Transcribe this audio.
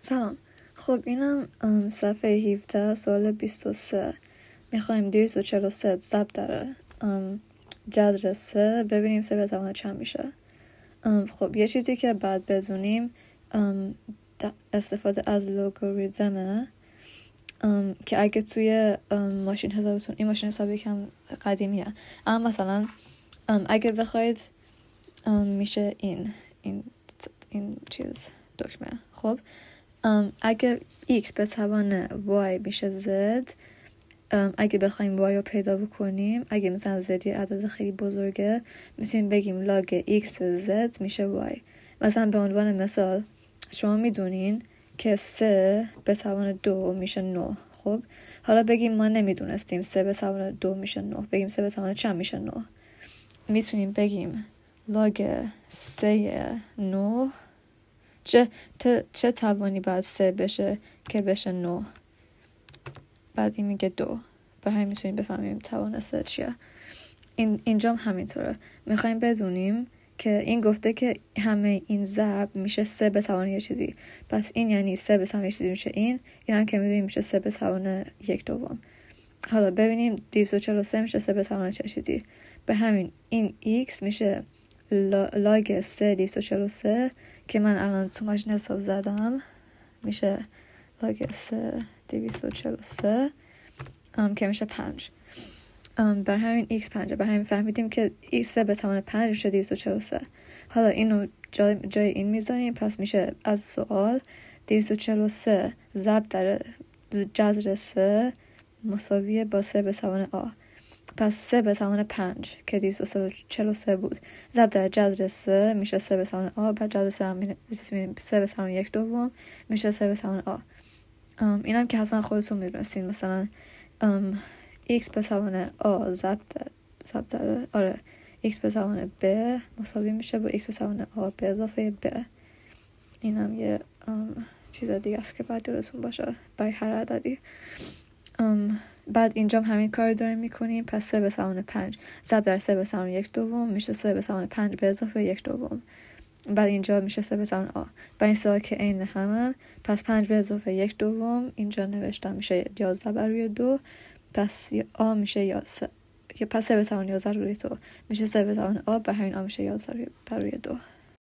سلام. خب اینم صفحه 17 سوال 23. میخوایم 243 ضرب در جذر 3 ببینیم 3 به توان چند میشه. خب یه چیزی که باید بدونیم استفاده از لوگاریتمه که اگه توی ماشین حسابتون، این ماشین حسابی کم قدیمیه، اما مثلا اگه بخواید میشه این چیز دکمه. خب اگه x به توان y میشه z، اگه بخوایم y رو پیدا بکنیم، اگه مثلا z یه عدد خیلی بزرگه، میتونیم بگیم لاگ x z میشه y. مثلا به عنوان مثال شما میدونین که 3 به توان 2 میشه 9. خب حالا بگیم ما نمیدونستیم 3 به توان 2 میشه 9، بگیم 3 به توان چند میشه 9. میتونیم بگیم لاگ 3 9 چه توانی باید 3 بشه که بشه 9. بعد این میگه 2. برای همین میتونیم بفهمیم توان 3 چیه. اینجام همینطوره. میخوایم بدونیم که این گفته که همه این ضرب میشه 3 به توان یه چیزی، پس این یعنی 3 به توان یه چیزی میشه این هم که میدونیم میشه 3 به توان 1/2. حالا ببینیم 243 میشه 3 به توان چه چیزی. به همین این x میشه لاگ 3 243 که من الان تو ماشین حساب زدم، میشه لاگ 3 243 که میشه 5. بر همین x 5. بر همین فهمیدیم که x به توان 5 میشه 243. حالا اینو جای این میذاریم، پس میشه از سوال 243 ضرب در جذر 3 مساویه با 3 به توان a. پس 3 به توان 5 که 243 بود ضرب در جذر 3 میشه 3 به توان a. بعد جذر 3 هم 3 به توان 1/2 میشه 3 به توان a. اینم که حتما خودتون میدونستین. مثلا x به توان a ضرب در x به توان b مساوی میشه با x به توان a به اضافه b. اینم یه چیز دیگه است که باید دلتون باشه برای هر عددی. بعد اینجا همین کار داریم میکنیم. پس 3 به توان 5 ضرب در 3 به توان 1/2 میشه 3 به توان 5 به اضافه 1/2. بعد اینجا میشه 3 به توان a. با این سه که عین همن، پس 5 به اضافه 1/2 اینجا نوشتم میشه 11 بر روی 2. پس a میشه 11. پس 3 به توان 11 روی 2 میشه 3 به توان a. بر همین a میشه 11 بر روی 2.